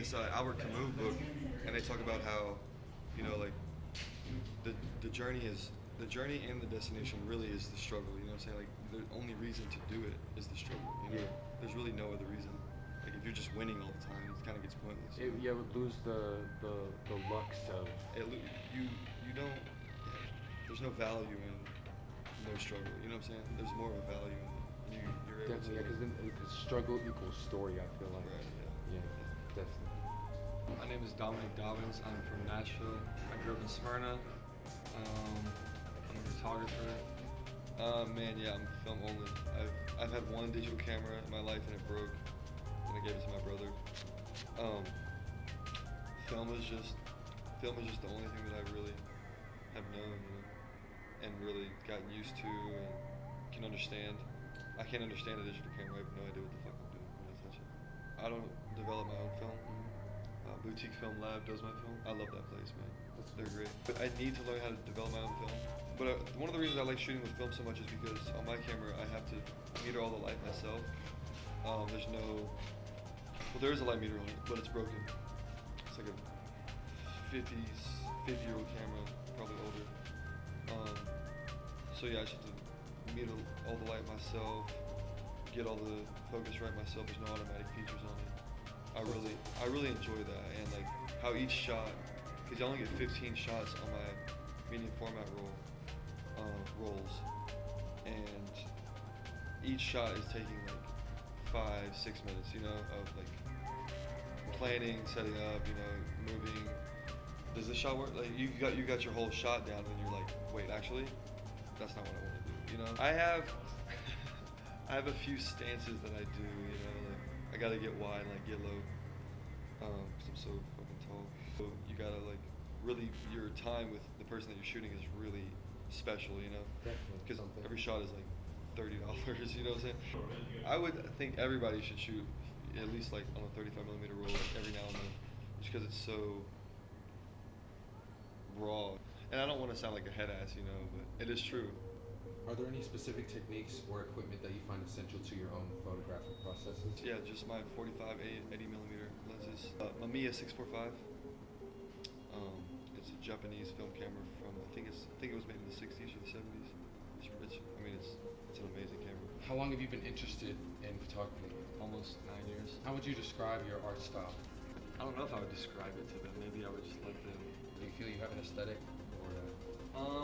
this Albert Camus book, and they talk about how, you know, like the journey is the journey and the destination really is the struggle. You know what I'm saying? Like the only reason to do it is the struggle. You know, there's really no other reason. Like if you're just winning all the time, it kind of gets pointless. You would lose the lux of. You don't. There's no value in no struggle. You know what I'm saying? There's more of a value in you're able Definitely, to. yeah, because struggle equals story. I feel like. Right. Yeah, definitely. My name is Dominic Dobbins. I'm from Nashville. I grew up in Smyrna. I'm a photographer. Man, yeah, I'm film only. I've had one digital camera in my life and it broke, and I gave it to my brother. Film is just the only thing that I really have known, you know, and really gotten used to and can understand. I can't understand a digital camera. I have no idea what the fuck I'm doing when I touch it. I don't develop my own film. Boutique Film Lab does my film. I love that place, man. They're great. But I need to learn how to develop my own film. But one of the reasons I like shooting with film so much is because on my camera I have to meter all the light myself. There's no, well, there is a light meter on it, but it's broken. It's like a 50-year-old camera, probably older. So yeah, I just have to meter all the light myself, get all the focus right myself. There's no automatic features on it. I really enjoy that, and like how each shot, because I only get 15 shots on my medium format rolls, and each shot is taking like 5-6 minutes, you know, of like planning, setting up, you know, moving. Does this shot work? Like you got your whole shot down, and you're like, wait, actually, that's not what I want to do. You know, I have a few stances that I do, you know, like I gotta get wide and like get low, because I'm so fucking tall. So you gotta like really, your time with the person that you're shooting is really special, you know, because every shot is like $30. You know what I'm saying? I would think everybody should shoot at least like on a 35mm roll like every now and then, just because it's so raw. And I don't want to sound like a head ass, you know, but it is true. Are there any specific techniques or equipment that you find essential to your own photographic processes? Yeah, just my 45 80mm lenses. My Mia 645. It's a Japanese film camera from I think it was made in the 60s or the 70s. It's an amazing camera. How long have you been interested in photography? Almost 9 years. How would you describe your art style? I don't know if I would describe it to them. Maybe I would just let them. Do you feel you have an aesthetic, or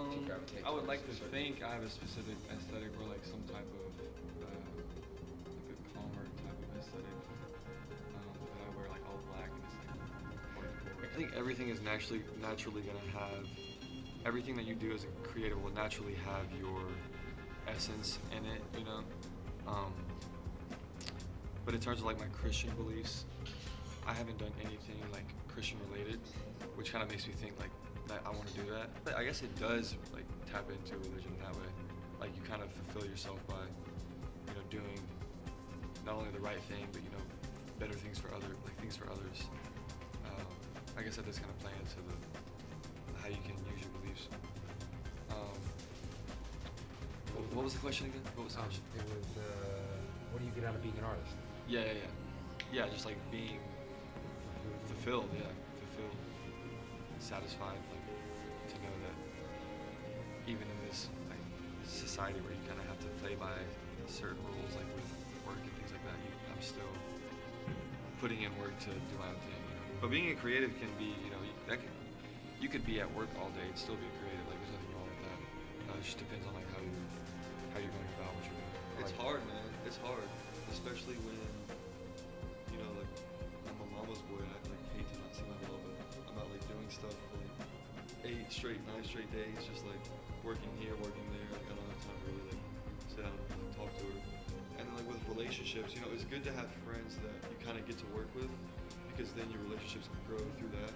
do you gravitate I would like towards to a certain- think I have a specific aesthetic or like some type of like a calmer type of aesthetic. That I wear like all black and it's like hardcore. I think everything is naturally gonna have, everything that you do as a creative will naturally have your essence in it, you know. But in terms of like my Christian beliefs, I haven't done anything like Christian related, which kind of makes me think like that I want to do that. But I guess it does like tap into religion that way. Like you kind of fulfill yourself by, you know, doing not only the right thing, but you know, better things for others. I guess that does kind of play into how you can use your beliefs. What was the question again? What was the question? It was, what do you get out of being an artist? Yeah, just like being fulfilled, satisfied, like to know that even in this like society where you kind of have to play by certain rules, like with work and things like that, I'm still putting in work to do my own thing, you know. But being a creative can be, you know, you could be at work all day and still be a creative. Like there's nothing wrong with that. It just depends on like how you're going about what you're doing. It's hard, man. It's hard, especially when, you know, like I'm a mama's boy. I like hate to not see my mama. I'm out like doing stuff for like 9 straight days, just like working here, working there. Like I don't have time to really like sit down and talk to her. And then like with relationships, you know, it's good to have friends that you kind of get to work with, because then your relationships can grow through that,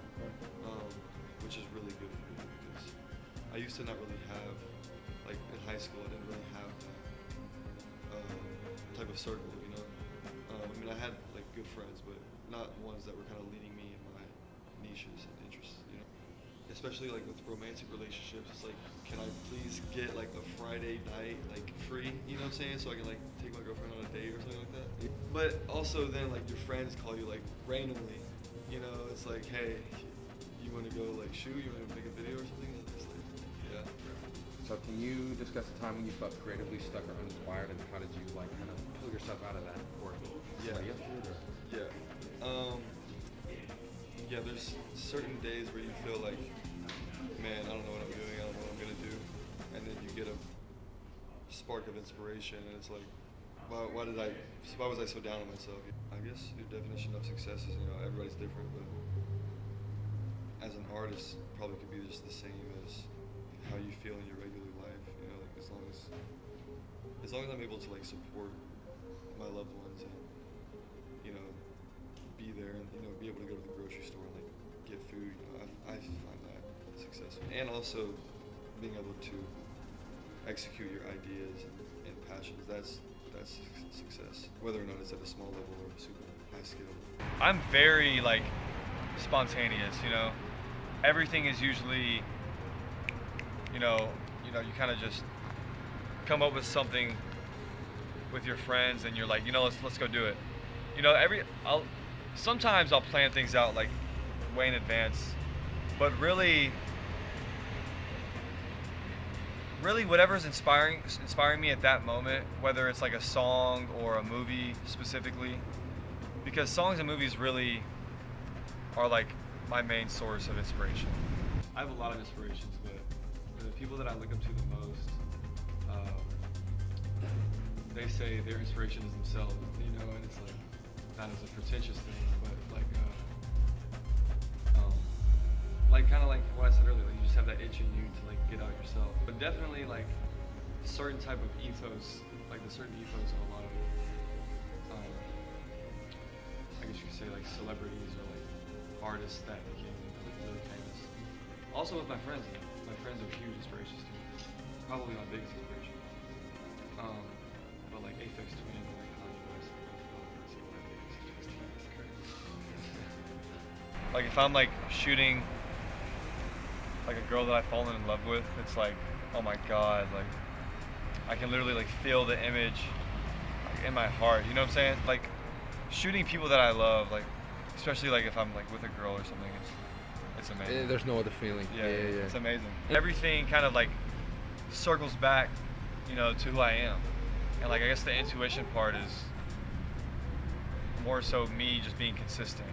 which is really good for me. Because I used to not really have, like in high school, I didn't really have that type of circle, you know. I mean, I had like good friends, but not ones that were kind of leading me in my niches and interests, you know. Especially like with romantic relationships, it's like, can I please get like a Friday night like free, you know what I'm saying, so I can like take my girlfriend on a date or something like that. But also then like your friends call you like randomly, You know, it's like, hey, you want to go like shoot? You want to make a video or something? And it's like, yeah. So can you discuss the time when you felt creatively stuck or uninspired, and how did you like kind of pull yourself out of that? Or Yeah. somebody else did, or? Yeah. Yeah, there's certain days where you feel like, man, I don't know what I'm doing, I don't know what I'm gonna do. And then you get a spark of inspiration and it's like, why was I so down on myself? I guess your definition of success is, you know, everybody's different, but as an artist, probably could be just the same as how you feel in your regular life, you know, like as long as I'm able to like support my loved ones and, you know, be there and, you know, be able to go to the grocery store and like get food, you know, I find that successful. And also being able to execute your ideas and passions, that's success, whether or not it's at a small level or a super high scale. I'm very like spontaneous, you know. Everything is usually, you kind of just come up with something with your friends and you're like, you know, let's go do it. You know, sometimes I'll plan things out like way in advance, but really whatever's inspiring me at that moment, whether it's like a song or a movie specifically, because songs and movies really are like my main source of inspiration. I have a lot of inspirations, but the people that I look up to the most, they say their inspiration is themselves, you know, and it's like, not as a pretentious thing, but like kind of like what I said earlier, like you just have that itch in you to like get out yourself. But definitely like certain type of ethos, like the certain ethos of a lot of, I guess you could say like celebrities or like artists that became like really famous. Also with my friends are huge inspirations to me. Probably my biggest inspiration. But like Aphex Twin, like Kanye West, Like if I'm like shooting like a girl that I've fallen in love with, it's like, oh my god, like I can literally like feel the image like, in my heart, you know what I'm saying? Like shooting people that I love, like especially like if I'm like with a girl or something, it's amazing. There's no other feeling. Yeah, it's amazing. Everything kind of like circles back, you know, to who I am. And like I guess the intuition part is more so me just being consistent.